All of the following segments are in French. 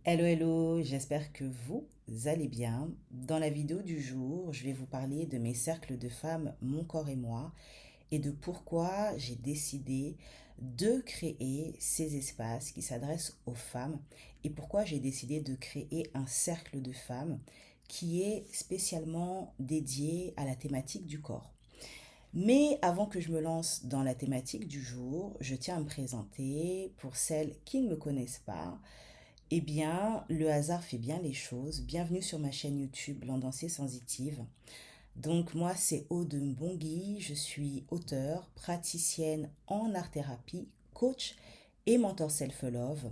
Hello, hello, j'espère que vous allez bien. Dans la vidéo du jour, je vais vous parler de mes cercles de femmes, mon corps et moi, et de pourquoi j'ai décidé de créer ces espaces qui s'adressent aux femmes, et pourquoi j'ai décidé de créer un cercle de femmes qui est spécialement dédié à la thématique du corps. Mais avant que je me lance dans la thématique du jour, je tiens à me présenter pour celles qui ne me connaissent pas. Eh bien, le hasard fait bien les choses. Bienvenue sur ma chaîne YouTube L'Endancée Sensitive. Donc moi, c'est Aude Mbongui, je suis auteure, praticienne en art-thérapie, coach et mentor self-love.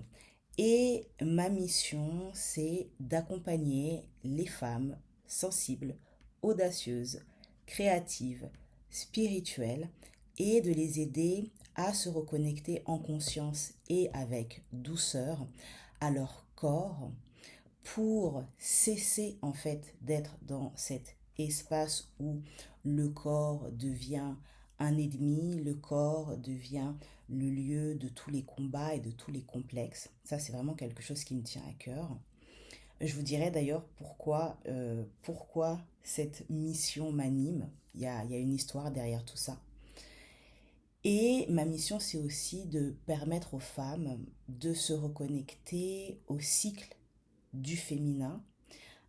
Et ma mission, c'est d'accompagner les femmes sensibles, audacieuses, créatives, spirituelles et de les aider à se reconnecter en conscience et avec douceur à leur corps pour cesser en fait d'être dans cet espace où le corps devient un ennemi, le corps devient le lieu de tous les combats et de tous les complexes. Ça, c'est vraiment quelque chose qui me tient à cœur. Je vous dirai d'ailleurs pourquoi cette mission m'anime. Il y a une histoire derrière tout ça. Et ma mission, c'est aussi de permettre aux femmes de se reconnecter au cycle du féminin,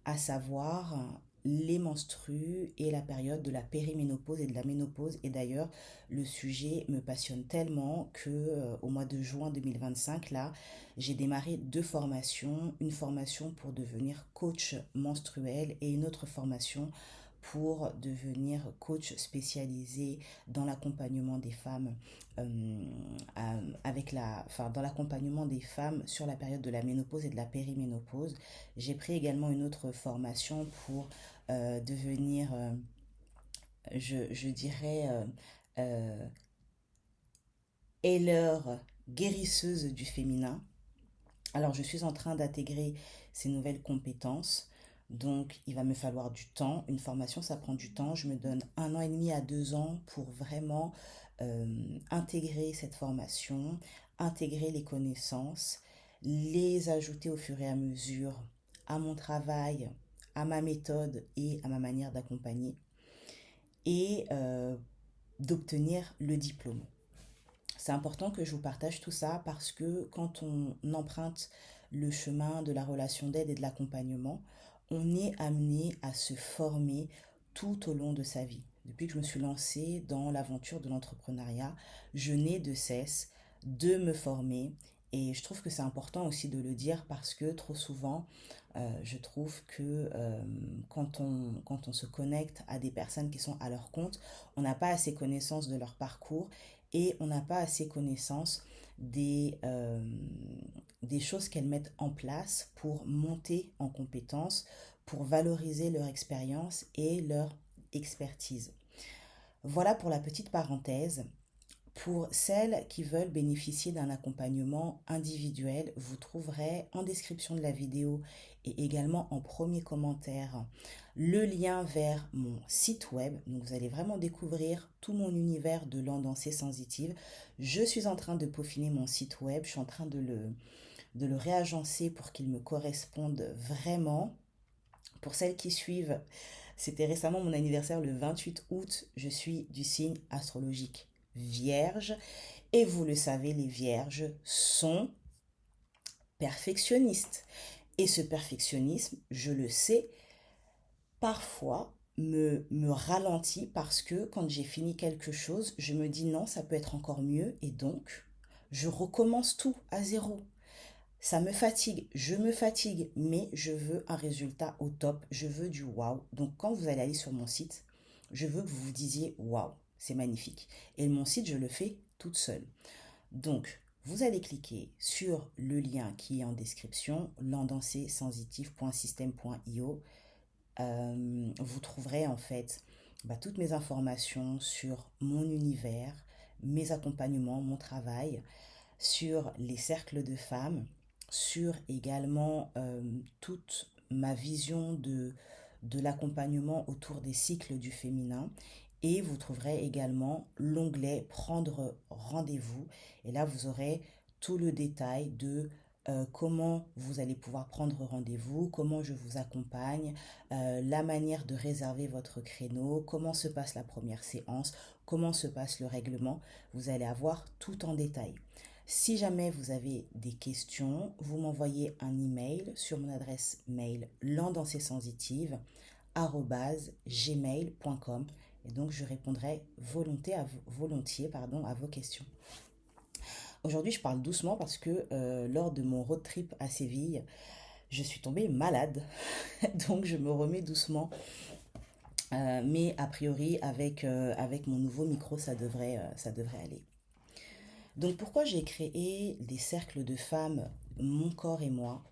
à savoir les menstrues et la période de la périménopause et de la ménopause. Et d'ailleurs, le sujet me passionne tellement que au mois de juin 2025, là, j'ai démarré deux formations, une formation pour devenir coach menstruel et une autre formation pour devenir coach spécialisé dans l'accompagnement des femmes dans l'accompagnement des femmes sur la période de la ménopause et de la périménopause. J'ai pris également une autre formation pour devenir, je dirais, euh, healer, guérisseuse du féminin. Alors, je suis en train d'intégrer ces nouvelles compétences. Donc, il va me falloir du temps. Une formation, ça prend du temps. Je me donne 1 an et demi à 2 ans pour vraiment intégrer cette formation, intégrer les connaissances, les ajouter au fur et à mesure à mon travail, à ma méthode et à ma manière d'accompagner et d'obtenir le diplôme. C'est important que je vous partage tout ça parce que quand on emprunte le chemin de la relation d'aide et de l'accompagnement, on est amené à se former tout au long de sa vie. Depuis que je me suis lancée dans l'aventure de l'entrepreneuriat, je n'ai de cesse de me former et je trouve que c'est important aussi de le dire parce que trop souvent, je trouve que quand on se connecte à des personnes qui sont à leur compte, on n'a pas assez connaissance de leur parcours et on n'a pas assez connaissance des choses qu'elles mettent en place pour monter en compétences, pour valoriser leur expérience et leur expertise. Voilà pour la petite parenthèse. Pour celles qui veulent bénéficier d'un accompagnement individuel, vous trouverez en description de la vidéo et également en premier commentaire le lien vers mon site web. Donc vous allez vraiment découvrir tout mon univers de l'endancée sensitive. Je suis en train de peaufiner mon site web, je suis en train de le réagencer pour qu'il me corresponde vraiment. Pour celles qui suivent, c'était récemment mon anniversaire le 28 août. Je suis du signe astrologique Vierge. Et vous le savez, les Vierges sont perfectionnistes. Et ce perfectionnisme, je le sais, parfois me ralentit parce que quand j'ai fini quelque chose, je me dis non, ça peut être encore mieux. Et donc, je recommence tout à zéro. Ça me fatigue, je me fatigue, mais je veux un résultat au top, je veux du waouh. Donc quand vous allez aller sur mon site, je veux que vous vous disiez waouh, c'est magnifique. Et mon site, je le fais toute seule. Donc, vous allez cliquer sur le lien qui est en description, l'endancesensitive.système.io. Vous trouverez en fait toutes mes informations sur mon univers, mes accompagnements, mon travail, sur les cercles de femmes, sur également toute ma vision de l'accompagnement autour des cycles du féminin. Et vous trouverez également l'onglet Prendre rendez-vous. Et là, vous aurez tout le détail de comment vous allez pouvoir prendre rendez-vous, comment je vous accompagne, la manière de réserver votre créneau, comment se passe la première séance, comment se passe le règlement. Vous allez avoir tout en détail. Si jamais vous avez des questions, vous m'envoyez un email sur mon adresse mail landancersensitives@gmail.com et donc je répondrai volontiers à vos questions. Aujourd'hui, je parle doucement parce que lors de mon road trip à Séville, je suis tombée malade. Donc, je me remets doucement. Mais a priori, avec mon nouveau micro, ça devrait aller. Donc, pourquoi j'ai créé des cercles de femmes, mon corps et moi?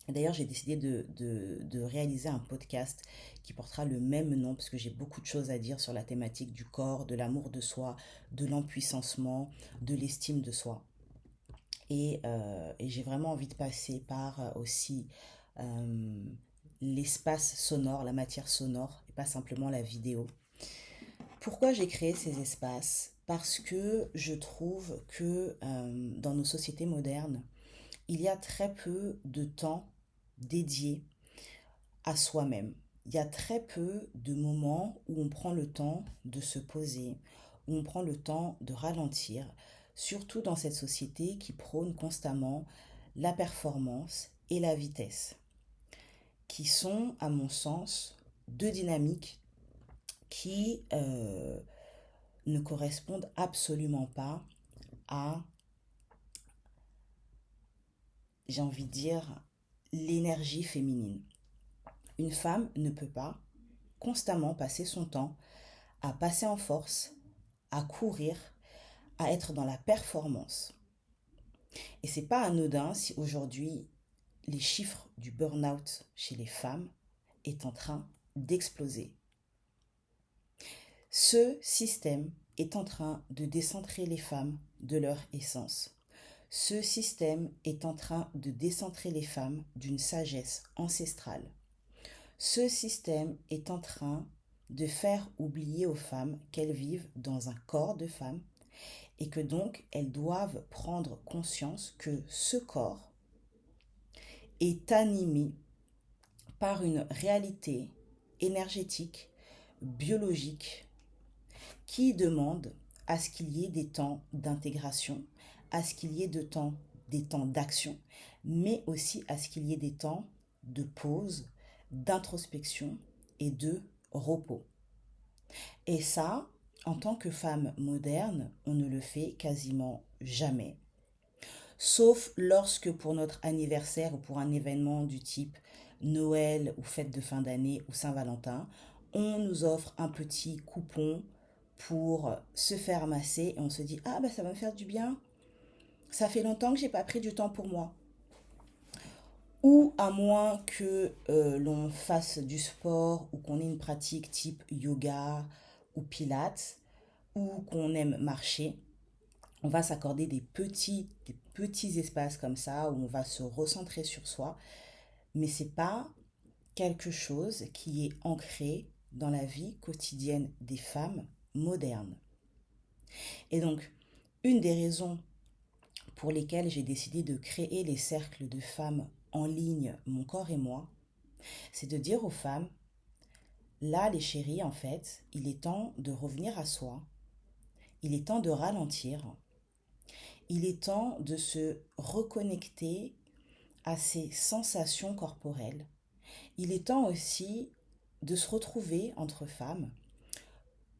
D'ailleurs, j'ai décidé de réaliser un podcast qui portera le même nom parce que j'ai beaucoup de choses à dire sur la thématique du corps, de l'amour de soi, de l'empuissancement, de l'estime de soi. Et j'ai vraiment envie de passer par aussi euh, l'espace sonore, la matière sonore, et pas simplement la vidéo. Pourquoi j'ai créé ces espaces? Parce que je trouve que dans nos sociétés modernes, il y a très peu de temps dédié à soi-même. Il y a très peu de moments où on prend le temps de se poser, où on prend le temps de ralentir, surtout dans cette société qui prône constamment la performance et la vitesse, qui sont, à mon sens, deux dynamiques qui ne correspondent absolument pas à, j'ai envie de dire, l'énergie féminine. Une femme ne peut pas constamment passer son temps à passer en force, à courir, à être dans la performance. Et c'est pas anodin si aujourd'hui les chiffres du burn-out chez les femmes est en train d'exploser. Ce système est en train de décentrer les femmes de leur essence. Ce système est en train de décentrer les femmes d'une sagesse ancestrale. Ce système est en train de faire oublier aux femmes qu'elles vivent dans un corps de femme et que donc elles doivent prendre conscience que ce corps est animé par une réalité énergétique, biologique, qui demande à ce qu'il y ait des temps d'intégration, à ce qu'il y ait des temps d'action, mais aussi à ce qu'il y ait des temps de pause, d'introspection et de repos. Et ça, en tant que femme moderne, on ne le fait quasiment jamais. Sauf lorsque pour notre anniversaire ou pour un événement du type Noël ou fête de fin d'année ou Saint-Valentin, on nous offre un petit coupon pour se faire masser et on se dit ah ben ça va me faire du bien. Ça fait longtemps que j'ai pas pris du temps pour moi. Ou à moins que l'on fasse du sport ou qu'on ait une pratique type yoga ou pilates ou qu'on aime marcher, on va s'accorder des petits espaces comme ça où on va se recentrer sur soi, mais c'est pas quelque chose qui est ancré dans la vie quotidienne des femmes modernes. Et donc, une des raisons pour lesquelles j'ai décidé de créer les cercles de femmes en ligne, mon corps et moi, c'est de dire aux femmes, là les chéries, en fait, il est temps de revenir à soi, il est temps de ralentir, il est temps de se reconnecter à ses sensations corporelles. Il est temps aussi de se retrouver entre femmes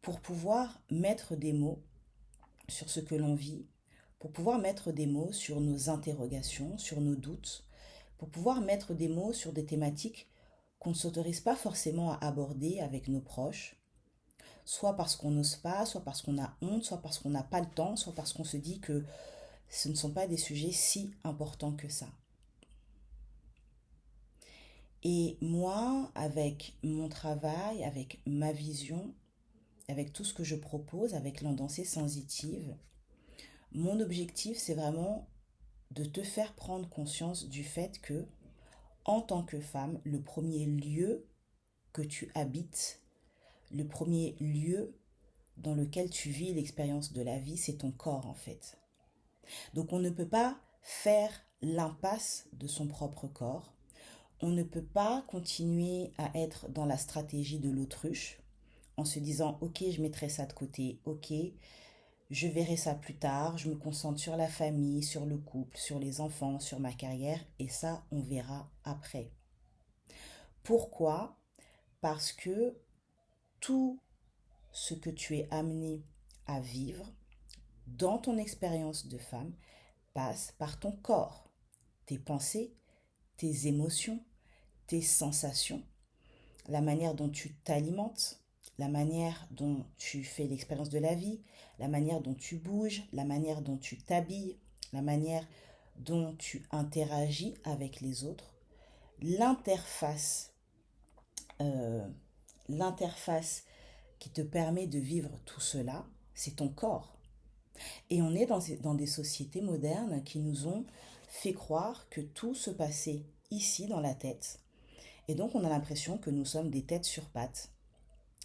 pour pouvoir mettre des mots sur ce que l'on vit, pour pouvoir mettre des mots sur nos interrogations, sur nos doutes, pour pouvoir mettre des mots sur des thématiques qu'on ne s'autorise pas forcément à aborder avec nos proches, soit parce qu'on n'ose pas, soit parce qu'on a honte, soit parce qu'on n'a pas le temps, soit parce qu'on se dit que ce ne sont pas des sujets si importants que ça. Et moi, avec mon travail, avec ma vision, avec tout ce que je propose, avec l'endancée sensitive, mon objectif, c'est vraiment de te faire prendre conscience du fait que, en tant que femme, le premier lieu que tu habites, le premier lieu dans lequel tu vis l'expérience de la vie, c'est ton corps en fait. Donc on ne peut pas faire l'impasse de son propre corps. On ne peut pas continuer à être dans la stratégie de l'autruche en se disant ok, je mettrai ça de côté, ok, je verrai ça plus tard, je me concentre sur la famille, sur le couple, sur les enfants, sur ma carrière et ça on verra après. Pourquoi? Parce que tout ce que tu es amené à vivre dans ton expérience de femme passe par ton corps, tes pensées, tes émotions, tes sensations, la manière dont tu t'alimentes, la manière dont tu fais l'expérience de la vie, la manière dont tu bouges, la manière dont tu t'habilles, la manière dont tu interagis avec les autres, l'interface, euh, l'interface qui te permet de vivre tout cela, c'est ton corps. Et on est dans des sociétés modernes qui nous ont fait croire que tout se passait ici dans la tête. Et donc on a l'impression que nous sommes des têtes sur pattes.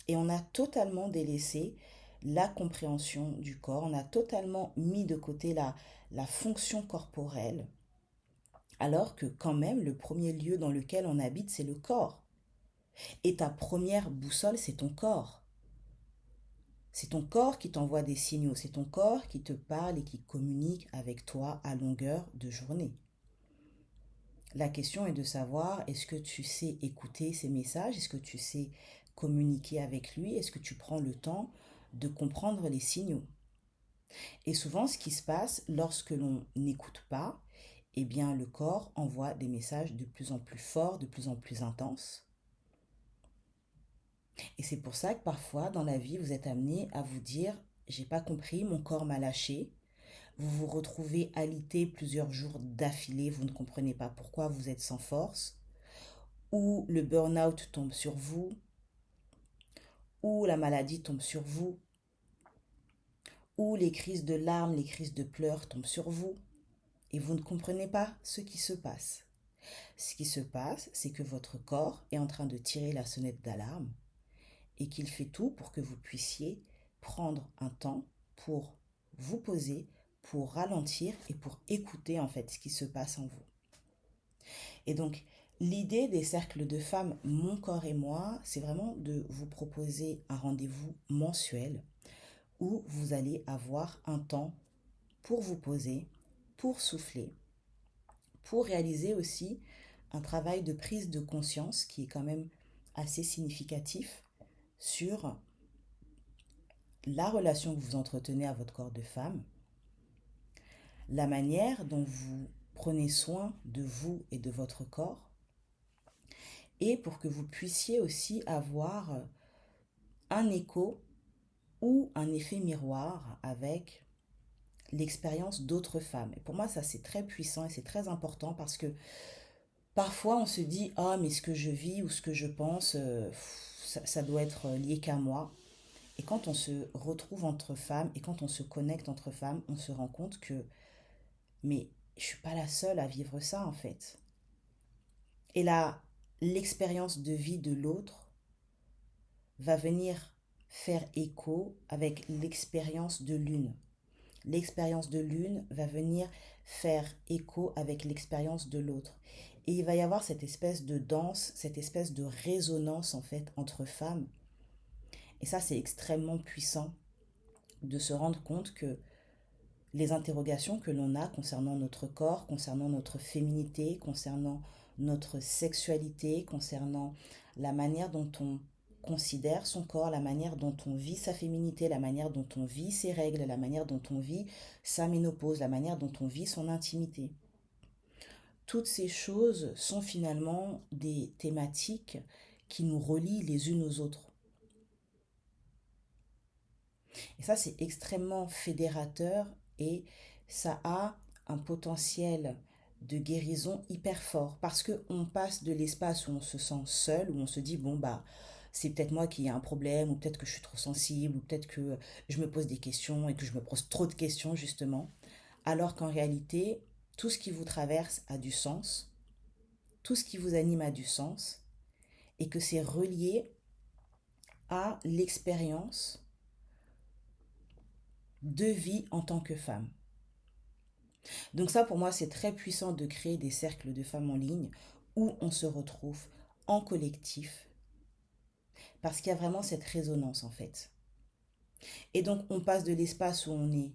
Et on a totalement délaissé la compréhension du corps, on a totalement mis de côté la fonction corporelle, alors que quand même le premier lieu dans lequel on habite, c'est le corps. Et ta première boussole, c'est ton corps. C'est ton corps qui t'envoie des signaux, c'est ton corps qui te parle et qui communique avec toi à longueur de journée. La question est de savoir, est-ce que tu sais écouter ces messages? Est-ce que tu sais communiquer avec lui? Est-ce que tu prends le temps de comprendre les signaux? Et souvent, ce qui se passe lorsque l'on n'écoute pas, eh bien, le corps envoie des messages de plus en plus forts, de plus en plus intenses. Et c'est pour ça que parfois, dans la vie, vous êtes amené à vous dire, j'ai pas compris, mon corps m'a lâché. Vous vous retrouvez alité plusieurs jours d'affilée, vous ne comprenez pas pourquoi vous êtes sans force, ou le burn-out tombe sur vous, ou la maladie tombe sur vous, ou les crises de larmes, les crises de pleurs tombent sur vous, et vous ne comprenez pas ce qui se passe. Ce qui se passe, c'est que votre corps est en train de tirer la sonnette d'alarme et qu'il fait tout pour que vous puissiez prendre un temps pour vous poser, pour ralentir et pour écouter en fait ce qui se passe en vous. Et donc, l'idée des cercles de femmes, mon corps et moi, c'est vraiment de vous proposer un rendez-vous mensuel où vous allez avoir un temps pour vous poser, pour souffler, pour réaliser aussi un travail de prise de conscience qui est quand même assez significatif sur la relation que vous entretenez à votre corps de femme, la manière dont vous prenez soin de vous et de votre corps, et pour que vous puissiez aussi avoir un écho ou un effet miroir avec l'expérience d'autres femmes. Et pour moi, ça c'est très puissant et c'est très important parce que parfois on se dit ah mais ce que je vis ou ce que je pense, ça doit être lié qu'à moi. Et quand on se retrouve entre femmes et quand on se connecte entre femmes, on se rend compte que mais je suis pas la seule à vivre ça en fait. Et là, l'expérience de vie de l'autre va venir faire écho avec l'expérience de l'une. L'expérience de l'une va venir faire écho avec l'expérience de l'autre. Et il va y avoir cette espèce de danse, cette espèce de résonance en fait entre femmes. Et ça, c'est extrêmement puissant de se rendre compte que les interrogations que l'on a concernant notre corps, concernant notre féminité, concernant notre sexualité, concernant la manière dont on considère son corps, la manière dont on vit sa féminité, la manière dont on vit ses règles, la manière dont on vit sa ménopause, la manière dont on vit son intimité. Toutes ces choses sont finalement des thématiques qui nous relient les unes aux autres. Et ça, c'est extrêmement fédérateur et ça a un potentiel de guérison hyper fort parce qu'on passe de l'espace où on se sent seul, où on se dit, bon, bah, c'est peut-être moi qui ai un problème, ou peut-être que je suis trop sensible, ou peut-être que je me pose des questions et que je me pose trop de questions, justement. Alors qu'en réalité, tout ce qui vous traverse a du sens, tout ce qui vous anime a du sens, et que c'est relié à l'expérience de vie en tant que femme. Donc ça, pour moi, c'est très puissant de créer des cercles de femmes en ligne où on se retrouve en collectif, parce qu'il y a vraiment cette résonance en fait. Et donc, on passe de l'espace où on est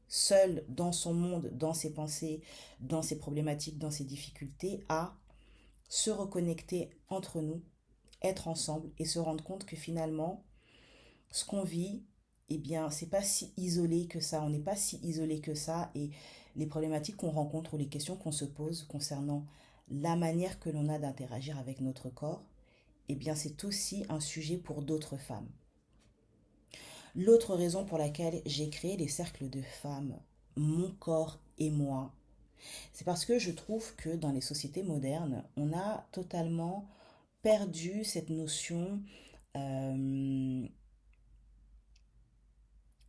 seul dans son monde, dans ses pensées, dans ses problématiques, dans ses difficultés, à se reconnecter entre nous, être ensemble et se rendre compte que finalement, ce qu'on vit, eh bien, c'est pas si isolé que ça. On n'est pas si isolé que ça. Et les problématiques qu'on rencontre ou les questions qu'on se pose concernant la manière que l'on a d'interagir avec notre corps, eh bien, c'est aussi un sujet pour d'autres femmes. L'autre raison pour laquelle j'ai créé les cercles de femmes, mon corps et moi, c'est parce que je trouve que dans les sociétés modernes, on a totalement perdu cette notion euh,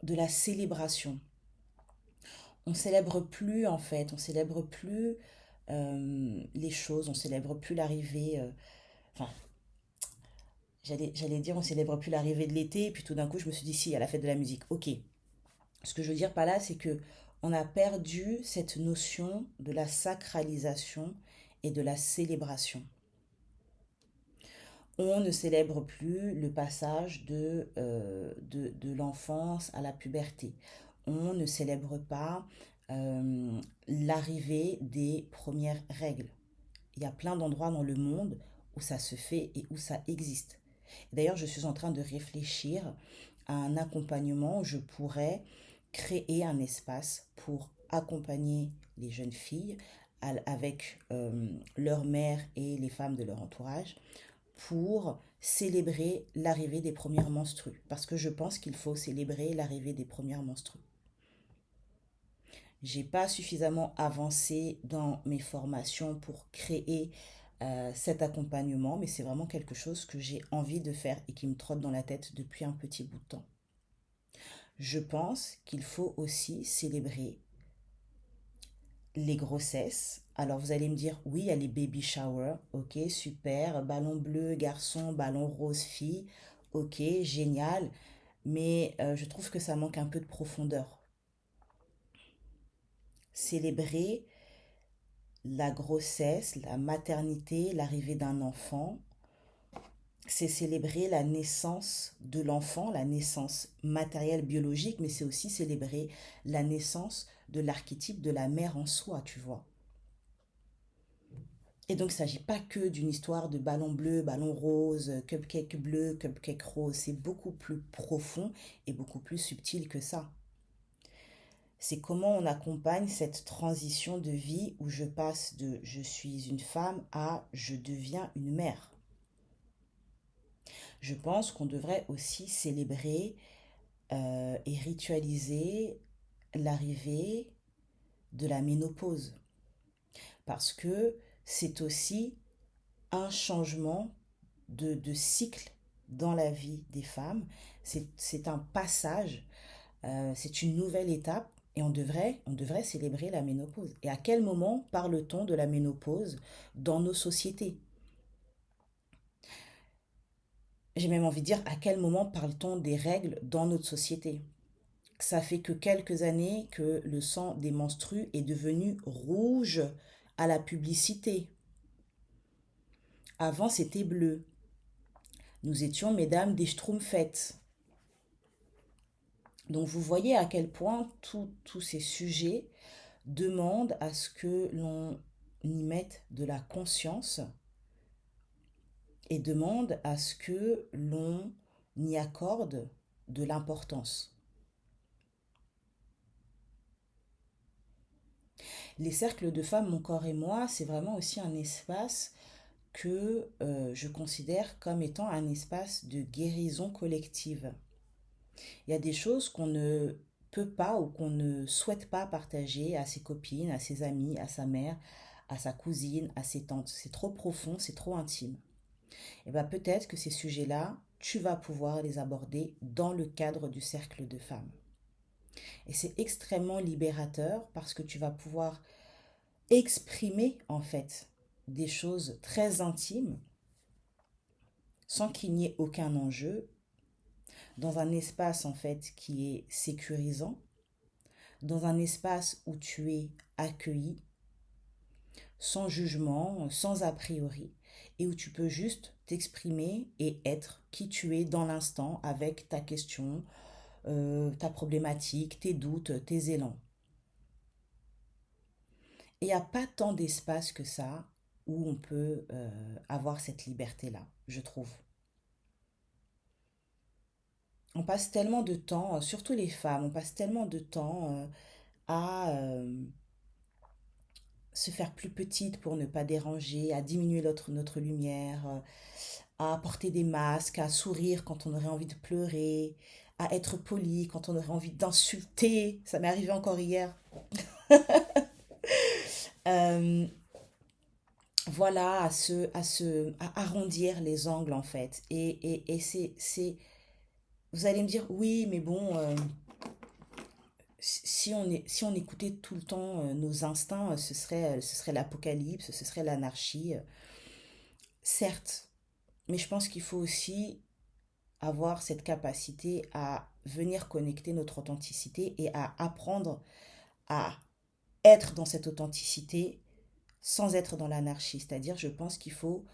de la célébration. On célèbre plus en fait, on célèbre plus les choses, on célèbre plus l'arrivée, enfin j'allais dire on célèbre plus l'arrivée de l'été, et puis tout d'un coup je me suis dit si, à la fête de la musique, ok. Ce que je veux dire par là, c'est que on a perdu cette notion de la sacralisation et de la célébration. On ne célèbre plus le passage de l'enfance à la puberté. On ne célèbre pas l'arrivée des premières règles. Il y a plein d'endroits dans le monde où ça se fait et où ça existe. D'ailleurs, je suis en train de réfléchir à un accompagnement où je pourrais créer un espace pour accompagner les jeunes filles avec leur mère et les femmes de leur entourage pour célébrer l'arrivée des premières menstrues. Parce que je pense qu'il faut célébrer l'arrivée des premières menstrues. J'ai pas suffisamment avancé dans mes formations pour créer cet accompagnement, mais c'est vraiment quelque chose que j'ai envie de faire et qui me trotte dans la tête depuis un petit bout de temps. Je pense qu'il faut aussi célébrer les grossesses. Alors vous allez me dire, oui, il y a les baby showers, ok, super, ballon bleu garçon, ballon rose fille, ok, génial, mais je trouve que ça manque un peu de profondeur. Célébrer la grossesse, la maternité, l'arrivée d'un enfant, c'est célébrer la naissance de l'enfant, la naissance matérielle biologique, mais c'est aussi célébrer la naissance de l'archétype de la mère en soi, tu vois. Et donc, il ne s'agit pas que d'une histoire de ballon bleu, ballon rose, cupcake bleu, cupcake rose. C'est beaucoup plus profond et beaucoup plus subtil que ça. C'est comment on accompagne cette transition de vie où je passe de je suis une femme à je deviens une mère. Je pense qu'on devrait aussi célébrer et ritualiser l'arrivée de la ménopause. Parce que c'est aussi un changement de cycle dans la vie des femmes. C'est un passage, c'est une nouvelle étape et on devrait célébrer la ménopause. Et à quel moment parle-t-on de la ménopause dans nos sociétés? J'ai même envie de dire à quel moment parle-t-on des règles dans notre société? Ça fait que quelques années que le sang des menstrues est devenu rouge à la publicité. Avant, c'était bleu. Nous étions mesdames des Schtroumpfettes. Donc vous voyez à quel point tous ces sujets demandent à ce que l'on y mette de la conscience et demandent à ce que l'on y accorde de l'importance. Les cercles de femmes, mon corps et moi, c'est vraiment aussi un espace que je considère comme étant un espace de guérison collective. Il y a des choses qu'on ne peut pas ou qu'on ne souhaite pas partager à ses copines, à ses amis, à sa mère, à sa cousine, à ses tantes. C'est trop profond, c'est trop intime. Et bien peut-être que ces sujets-là, tu vas pouvoir les aborder dans le cadre du cercle de femmes. Et c'est extrêmement libérateur parce que tu vas pouvoir exprimer en fait des choses très intimes sans qu'il n'y ait aucun enjeu, dans un espace en fait qui est sécurisant, dans un espace où tu es accueilli, sans jugement, sans a priori, et où tu peux juste t'exprimer et être qui tu es dans l'instant avec ta question, ta problématique, tes doutes, tes élans. Et il n'y a pas tant d'espace que ça où on peut avoir cette liberté-là, je trouve. On passe tellement de temps, surtout les femmes, on passe tellement de temps à se faire plus petite pour ne pas déranger, à diminuer notre lumière, à porter des masques, à sourire quand on aurait envie de pleurer, à être poli quand on aurait envie d'insulter. Ça m'est arrivé encore hier. Euh, voilà, à arrondir les angles en fait. Et vous allez me dire, oui, mais bon, si on écoutait tout le temps nos instincts, ce serait l'apocalypse, ce serait l'anarchie. Certes, mais je pense qu'il faut aussi avoir cette capacité à venir connecter notre authenticité et à apprendre à être dans cette authenticité sans être dans l'anarchie. C'est-à-dire, je pense qu'il faut,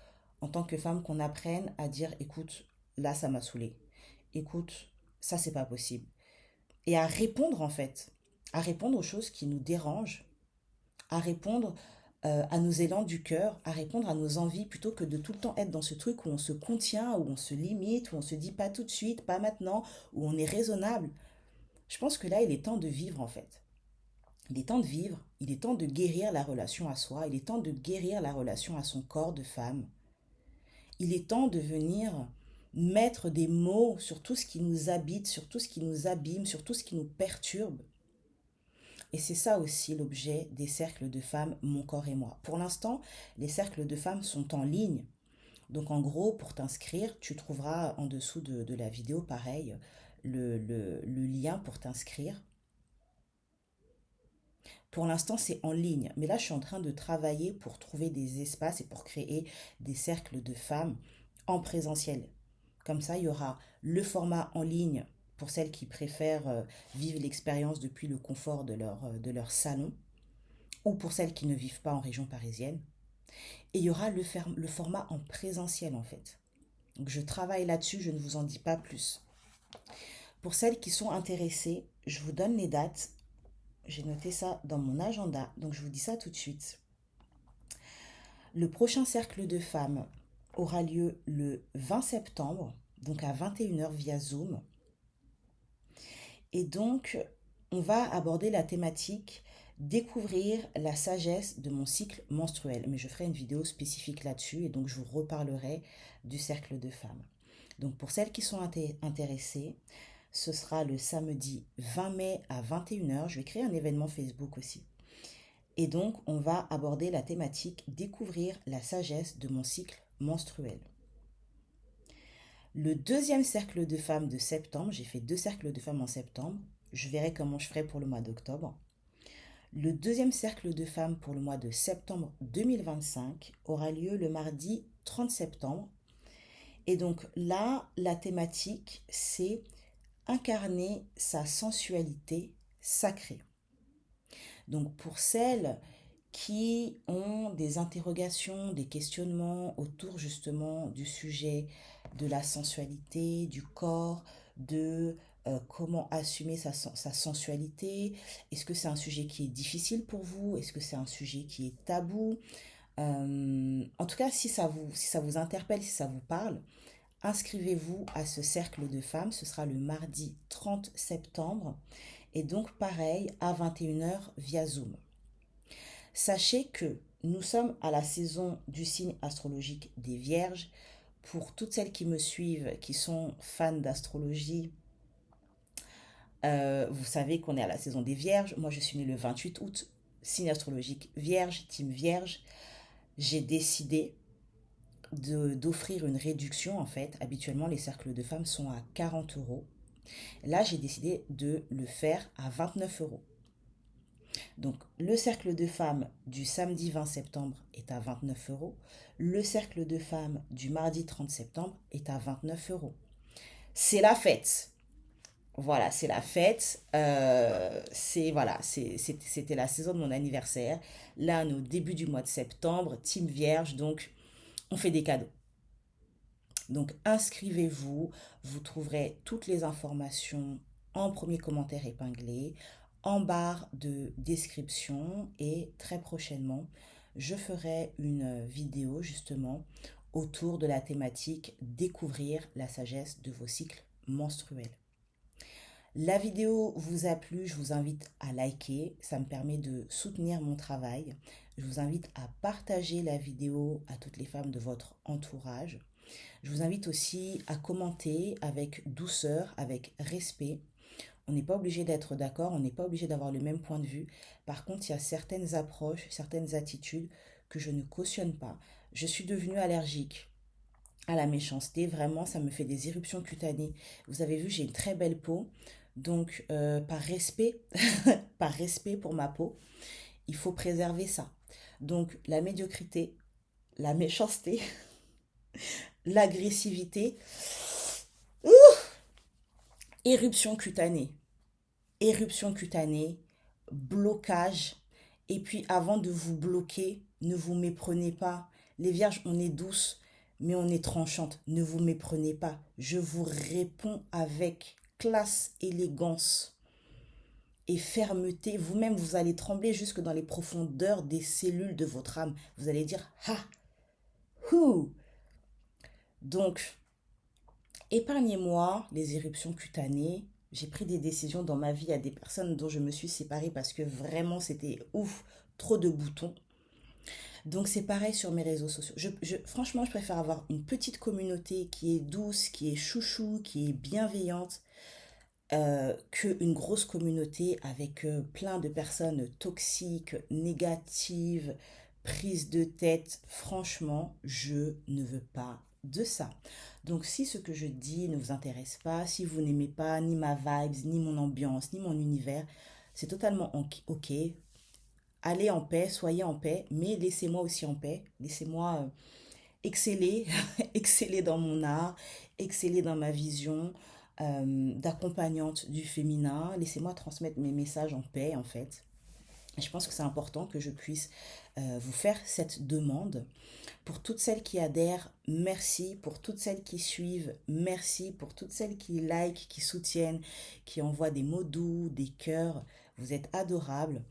en tant que femme, qu'on apprenne à dire, écoute, là, ça m'a saoulé. Écoute, ça, c'est pas possible. Et à répondre, en fait, à répondre aux choses qui nous dérangent, à répondre à nos élans du cœur, à répondre à nos envies, plutôt que de tout le temps être dans ce truc où on se contient, où on se limite, où on se dit pas tout de suite, pas maintenant, où on est raisonnable. Je pense que là, il est temps de vivre, en fait. Il est temps de vivre, il est temps de guérir la relation à soi, il est temps de guérir la relation à son corps de femme. Il est temps de venir mettre des mots sur tout ce qui nous habite, sur tout ce qui nous abîme, sur tout ce qui nous perturbe. Et c'est ça aussi l'objet des cercles de femmes Mon corps et moi. Pour l'instant, les cercles de femmes sont en ligne. Donc en gros, pour t'inscrire, tu trouveras en dessous de la vidéo, pareil, le lien pour t'inscrire. Pour l'instant, c'est en ligne. Mais là, je suis en train de travailler pour trouver des espaces et pour créer des cercles de femmes en présentiel. Comme ça, il y aura le format en ligne pour celles qui préfèrent vivre l'expérience depuis le confort de leur salon ou pour celles qui ne vivent pas en région parisienne. Et il y aura le format en présentiel en fait. Donc je travaille là-dessus, je ne vous en dis pas plus. Pour celles qui sont intéressées, je vous donne les dates. J'ai noté ça dans mon agenda, donc je vous dis ça tout de suite. Le prochain cercle de femmes aura lieu le 20 septembre, donc à 21 h via Zoom. Et donc, on va aborder la thématique découvrir la sagesse de mon cycle menstruel. Mais je ferai une vidéo spécifique là-dessus et donc je vous reparlerai du cercle de femmes. Donc pour celles qui sont intéressées, ce sera le samedi 20 mai à 21 h. Je vais créer un événement Facebook aussi. Et donc, on va aborder la thématique découvrir la sagesse de mon cycle menstruel. Le deuxième cercle de femmes de septembre, j'ai fait 2 cercles de femmes en septembre. Je verrai comment je ferai pour le mois d'octobre. Le deuxième cercle de femmes pour le mois de septembre 2025 aura lieu le mardi 30 septembre. Et donc là, la thématique, c'est incarner sa sensualité sacrée. Donc pour celles qui ont des interrogations, des questionnements autour justement du sujet de la sensualité, du corps, de comment assumer sa sensualité. Est-ce que c'est un sujet qui est difficile pour vous? Est-ce que c'est un sujet qui est tabou? En tout cas, si ça vous interpelle, si ça vous parle, inscrivez-vous à ce cercle de femmes. Ce sera le mardi 30 septembre. Et donc pareil, à 21 h via Zoom. Sachez que nous sommes à la saison du signe astrologique des Vierges. Pour toutes celles qui me suivent, qui sont fans d'astrologie, vous savez qu'on est à la saison des Vierges. Moi, je suis née le 28 août, signe astrologique Vierge, team Vierge. J'ai décidé d'offrir une réduction, en fait. Habituellement, les cercles de femmes sont à 40 euros. Là, j'ai décidé de le faire à 29 euros. Donc, le cercle de femmes du samedi 20 septembre est à 29 euros. Le cercle de femmes du mardi 30 septembre est à 29 euros. C'est la fête. Voilà, c'est la fête. Voilà, c'était la saison de mon anniversaire. Là, on est au début du mois de septembre, Team Vierge, donc on fait des cadeaux. Donc inscrivez-vous, vous trouverez toutes les informations en premier commentaire épinglé, en barre de description et très prochainement, je ferai une vidéo justement autour de la thématique découvrir la sagesse de vos cycles menstruels. La vidéo vous a plu, je vous invite à liker, ça me permet de soutenir mon travail. Je vous invite à partager la vidéo à toutes les femmes de votre entourage. Je vous invite aussi à commenter avec douceur, avec respect. On n'est pas obligé d'être d'accord, on n'est pas obligé d'avoir le même point de vue. Par contre, il y a certaines approches, certaines attitudes que je ne cautionne pas. Je suis devenue allergique à la méchanceté, vraiment, ça me fait des éruptions cutanées. Vous avez vu, j'ai une très belle peau. Donc, par respect, par respect pour ma peau, il faut préserver ça. Donc, la médiocrité, la méchanceté, l'agressivité, éruption cutanée, éruption cutanée, blocage. Et puis avant de vous bloquer, ne vous méprenez pas. Les vierges, on est douces, mais on est tranchante. Ne vous méprenez pas. Je vous réponds avec classe, élégance et fermeté. Vous-même, vous allez trembler jusque dans les profondeurs des cellules de votre âme. Vous allez dire, ha, hou. Donc, épargnez-moi les éruptions cutanées. J'ai pris des décisions dans ma vie à des personnes dont je me suis séparée parce que vraiment c'était ouf, trop de boutons. Donc c'est pareil sur mes réseaux sociaux. Franchement, je préfère avoir une petite communauté qui est douce, qui est chouchou, qui est bienveillante, qu'une grosse communauté avec plein de personnes toxiques, négatives, prises de tête. Franchement, je ne veux pas de ça. Donc si ce que je dis ne vous intéresse pas, si vous n'aimez pas ni ma vibes, ni mon ambiance, ni mon univers, c'est totalement ok. Allez en paix, soyez en paix, mais laissez-moi aussi en paix. Laissez-moi exceller, exceller dans mon art, exceller dans ma vision d'accompagnante du féminin. Laissez-moi transmettre mes messages en paix, en fait. Et je pense que c'est important que je puisse vous faire cette demande. Pour toutes celles qui adhèrent, merci. Pour toutes celles qui suivent, merci. Pour toutes celles qui like, qui soutiennent, qui envoient des mots doux, des cœurs, vous êtes adorables.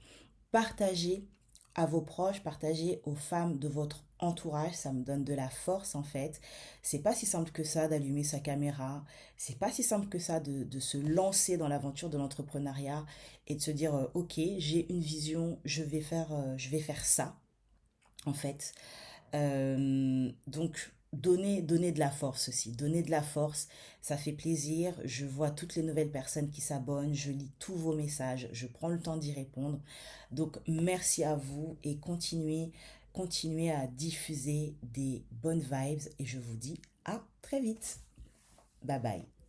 Partagez à vos proches, partagez aux femmes de votre entourage, ça me donne de la force en fait. C'est pas si simple que ça d'allumer sa caméra, c'est pas si simple que ça de se lancer dans l'aventure de l'entrepreneuriat et de se dire ok, j'ai une vision, je vais faire ça en fait. Donc, donner de la force aussi. Donner de la force, ça fait plaisir. Je vois toutes les nouvelles personnes qui s'abonnent. Je lis tous vos messages. Je prends le temps d'y répondre. Donc, merci à vous et continuez à diffuser des bonnes vibes. Et je vous dis à très vite. Bye bye.